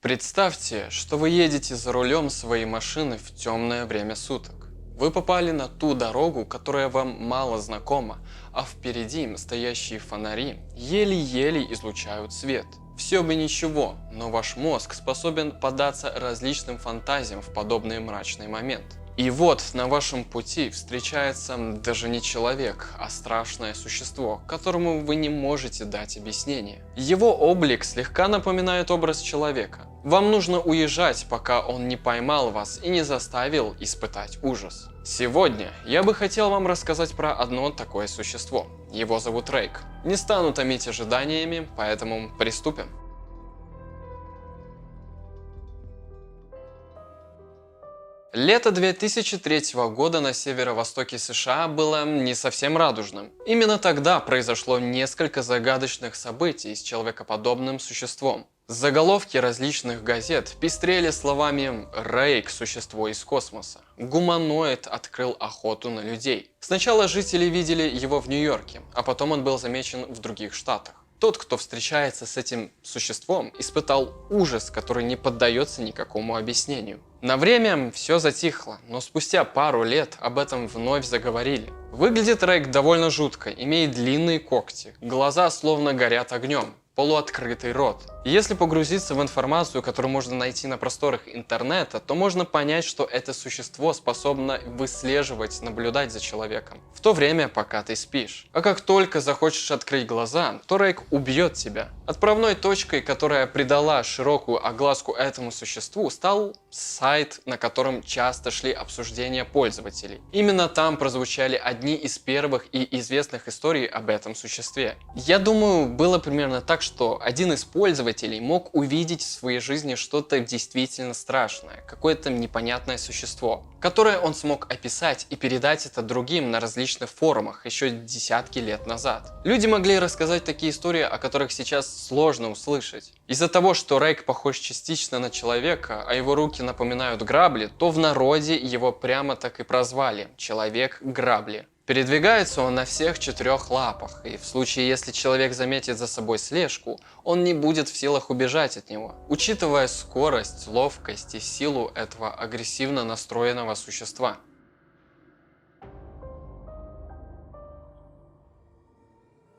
Представьте, что вы едете за рулем своей машины в темное время суток. Вы попали на ту дорогу, которая вам мало знакома, а впереди стоящие фонари еле-еле излучают свет. Все бы ничего, но ваш мозг способен поддаться различным фантазиям в подобный мрачный момент. И вот на вашем пути встречается даже не человек, а страшное существо, которому вы не можете дать объяснение. Его облик слегка напоминает образ человека. Вам нужно уезжать, пока он не поймал вас и не заставил испытать ужас. Сегодня я бы хотел вам рассказать про одно такое существо. Его зовут Рейк. Не стану томить ожиданиями, поэтому приступим. Лето 2003 года на северо-востоке США было не совсем радужным. Именно тогда произошло несколько загадочных событий с человекоподобным существом. Заголовки различных газет пестрели словами «Рейк – существо из космоса», «Гуманоид открыл охоту на людей». Сначала жители видели его в Нью-Йорке, а потом он был замечен в других штатах. Тот, кто встречается с этим существом, испытал ужас, который не поддается никакому объяснению. На время все затихло, но спустя пару лет об этом вновь заговорили. Выглядит Рейк довольно жутко, имеет длинные когти, глаза словно горят огнем, полуоткрытый рот. Если погрузиться в информацию, которую можно найти на просторах интернета, то можно понять, что это существо способно выслеживать, наблюдать за человеком в то время, пока ты спишь. А как только захочешь открыть глаза, то Рейк убьет тебя. Отправной точкой, которая придала широкую огласку этому существу, стал сайт, на котором часто шли обсуждения пользователей. Именно там прозвучали одни из первых и известных историй об этом существе. Я думаю, было примерно так, что один из пользователей мог увидеть в своей жизни что-то действительно страшное, какое-то непонятное существо, которое он смог описать и передать это другим на различных форумах еще десятки лет назад. Люди могли рассказать такие истории, о которых сейчас сложно услышать. Из-за того, что Рейк похож частично на человека, а его руки напоминают грабли, то в народе его прямо так и прозвали – Человек-грабли. Передвигается он на всех 4 лапах, и в случае, если человек заметит за собой слежку, он не будет в силах убежать от него. Учитывая скорость, ловкость и силу этого агрессивно настроенного существа.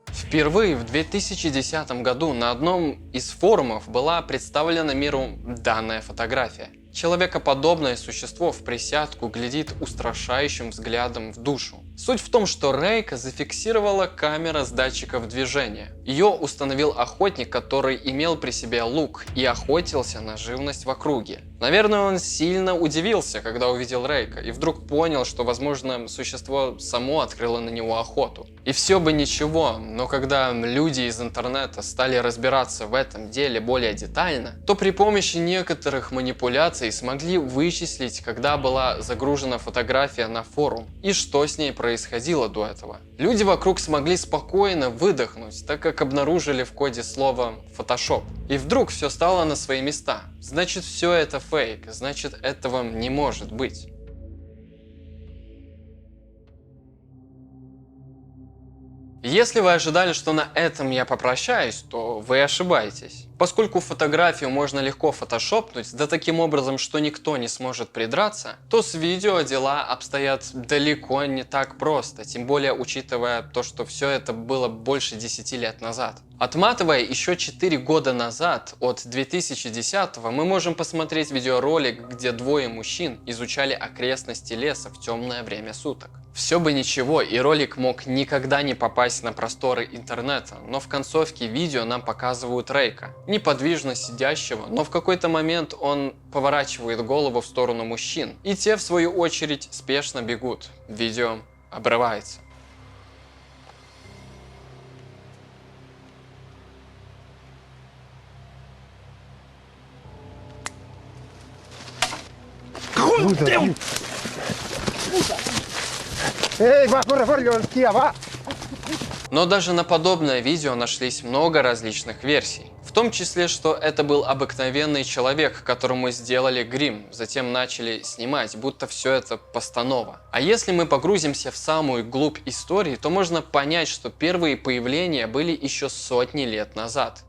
Впервые в 2010 году на одном из форумов была представлена миру данная фотография. Человекоподобное существо в присядку глядит устрашающим взглядом в душу. Суть в том, что Рейка зафиксировала камера с датчиков движения. Ее установил охотник, который имел при себе лук и охотился на живность в округе. Наверное, он сильно удивился, когда увидел Рейка, и вдруг понял, что, возможно, существо само открыло на него охоту. И все бы ничего, но когда люди из интернета стали разбираться в этом деле более детально, то при помощи некоторых манипуляций смогли вычислить, когда была загружена фотография на форум и что с ней происходило до этого. Люди вокруг смогли спокойно выдохнуть, так как обнаружили в коде слово Photoshop. И вдруг все стало на свои места. Значит, все это фейк, значит, этого не может быть. Если вы ожидали, что на этом я попрощаюсь, то вы ошибаетесь. Поскольку фотографию можно легко фотошопнуть, да таким образом, что никто не сможет придраться, то с видео дела обстоят далеко не так просто, тем более учитывая то, что все это было больше 10 лет назад. Отматывая еще 4 года назад, от 2010-го, мы можем посмотреть видеоролик, где 2 мужчин изучали окрестности леса в темное время суток. Все бы ничего, и ролик мог никогда не попасть на просторы интернета, но в концовке видео нам показывают Рейка, неподвижно сидящего, но в какой-то момент он поворачивает голову в сторону мужчин, и те в свою очередь спешно бегут. Видео обрывается. Но даже на подобное видео нашлись много различных версий. В том числе, что это был обыкновенный человек, которому сделали грим, затем начали снимать, будто все это постанова. А если мы погрузимся в самую глубь истории, то можно понять, что первые появления были еще сотни лет назад.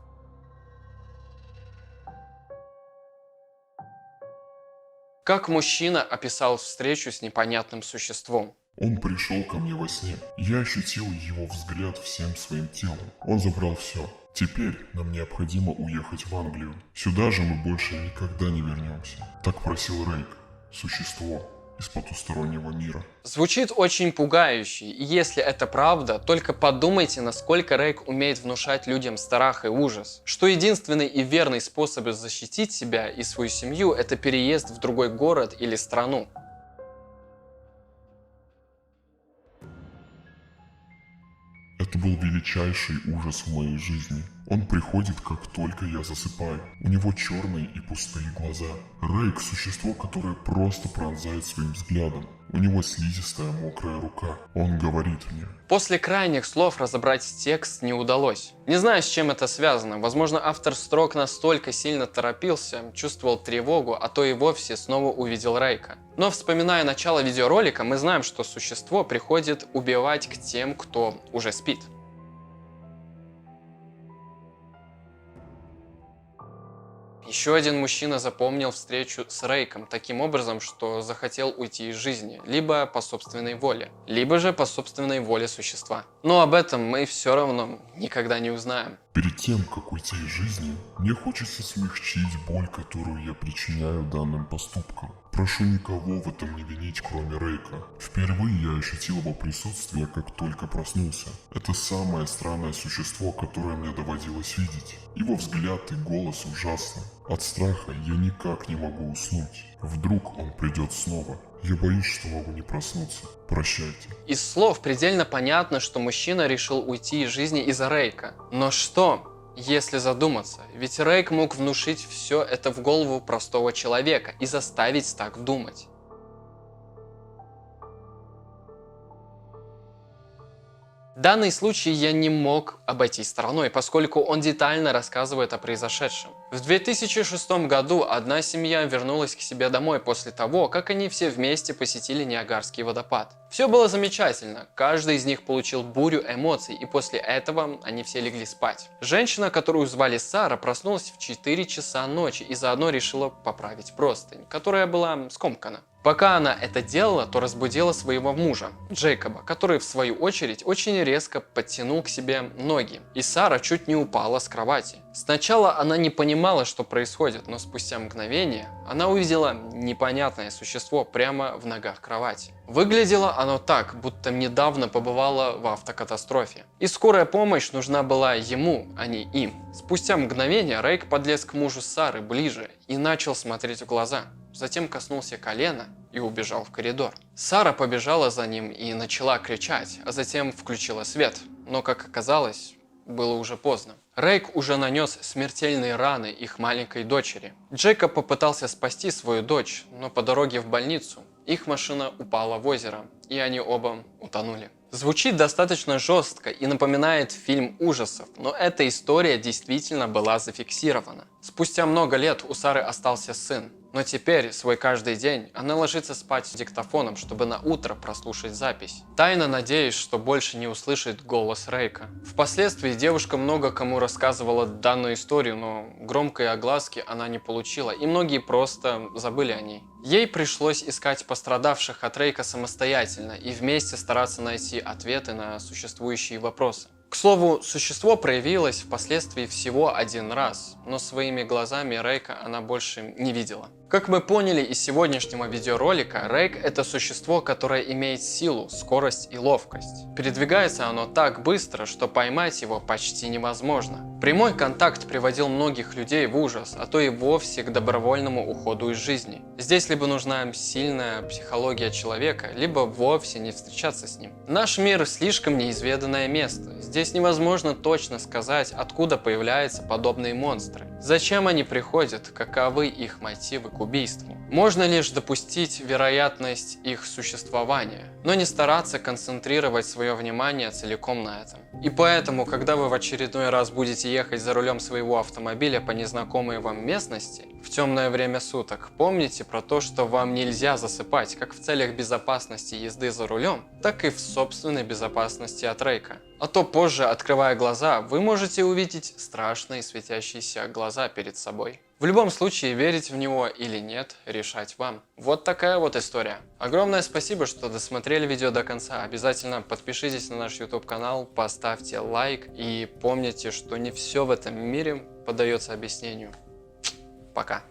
Как мужчина описал встречу с непонятным существом. Он пришел ко мне во сне. Я ощутил его взгляд всем своим телом. Он забрал все. Теперь нам необходимо уехать в Англию. Сюда же мы больше никогда не вернемся. Так просил Рейк, существо из потустороннего мира. Звучит очень пугающе, и если это правда, только подумайте, насколько Рейк умеет внушать людям страх и ужас. Что единственный и верный способ защитить себя и свою семью – это переезд в другой город или страну. Это был величайший ужас в моей жизни. Он приходит, как только я засыпаю. У него черные и пустые глаза. Рейк – существо, которое просто пронзает своим взглядом. У него слизистая мокрая рука. Он говорит мне. После крайних слов разобрать текст не удалось. Не знаю, с чем это связано. Возможно, автор строк настолько сильно торопился, чувствовал тревогу, а то и вовсе снова увидел Рейка. Но вспоминая начало видеоролика, мы знаем, что существо приходит убивать к тем, кто уже спит. Еще один мужчина запомнил встречу с Рейком таким образом, что захотел уйти из жизни, либо по собственной воле, либо же по собственной воле существа. Но об этом мы все равно никогда не узнаем. Перед тем, как уйти из жизни, мне хочется смягчить боль, которую я причиняю данным поступком. Прошу никого в этом не винить, кроме Рейка. Впервые я ощутил его присутствие, как только проснулся. Это самое странное существо, которое мне доводилось видеть. Его взгляд и голос ужасны. От страха я никак не могу уснуть. Вдруг он придет снова. Я боюсь, что могу не проснуться. Прощайте. Из слов предельно понятно, что мужчина решил уйти из жизни из-за Рейка. Но что, если задуматься? Ведь Рейк мог внушить все это в голову простого человека и заставить так думать. Данный случай я не мог обойти стороной, поскольку он детально рассказывает о произошедшем. В 2006 году одна семья вернулась к себе домой после того, как они все вместе посетили Ниагарский водопад. Все было замечательно, каждый из них получил бурю эмоций, и после этого они все легли спать. Женщина, которую звали Сара, проснулась в 4 часа ночи и заодно решила поправить простынь, которая была скомкана. Пока она это делала, то разбудила своего мужа, Джейкоба, который в свою очередь очень резко подтянул к себе ноги, и Сара чуть не упала с кровати. Сначала она не понимала, что происходит, но спустя мгновение она увидела непонятное существо прямо в ногах кровати. Выглядело оно так, будто недавно побывало в автокатастрофе. И скорая помощь нужна была ему, а не им. Спустя мгновение Рейк подлез к мужу Сары ближе и начал смотреть в глаза. Затем коснулся колена и убежал в коридор. Сара побежала за ним и начала кричать, а затем включила свет. Но, как оказалось, было уже поздно. Рейк уже нанес смертельные раны их маленькой дочери. Джейкоб попытался спасти свою дочь, но по дороге в больницу их машина упала в озеро, и они оба утонули. Звучит достаточно жестко и напоминает фильм ужасов, но эта история действительно была зафиксирована. Спустя много лет у Сары остался сын, но теперь свой каждый день она ложится спать с диктофоном, чтобы на утро прослушать запись. Тайно надеюсь, что больше не услышит голос Рейка. Впоследствии девушка много кому рассказывала данную историю, но громкой огласки она не получила, и многие просто забыли о ней. Ей пришлось искать пострадавших от Рейка самостоятельно и вместе стараться найти ответы на существующие вопросы. К слову, существо проявилось впоследствии всего один раз, но своими глазами Рейка она больше не видела. Как мы поняли из сегодняшнего видеоролика, Рейк – это существо, которое имеет силу, скорость и ловкость. Передвигается оно так быстро, что поймать его почти невозможно. Прямой контакт приводил многих людей в ужас, а то и вовсе к добровольному уходу из жизни. Здесь либо нужна сильная психология человека, либо вовсе не встречаться с ним. Наш мир слишком неизведанное место. Здесь невозможно точно сказать, откуда появляются подобные монстры. Зачем они приходят, каковы их мотивы к убийству. Можно лишь допустить вероятность их существования, но не стараться концентрировать свое внимание целиком на этом. И поэтому, когда вы в очередной раз будете ехать за рулем своего автомобиля по незнакомой вам местности в темное время суток, помните про то, что вам нельзя засыпать как в целях безопасности езды за рулем, так и в собственной безопасности от Рейка. А то позже, открывая глаза, вы можете увидеть страшные светящиеся глаза перед собой. В любом случае, верить в него или нет, решать вам. Вот такая вот история. Огромное спасибо, что досмотрели видео до конца. Обязательно подпишитесь на наш YouTube канал, поставьте лайк и помните, что не все в этом мире поддается объяснению. Пока.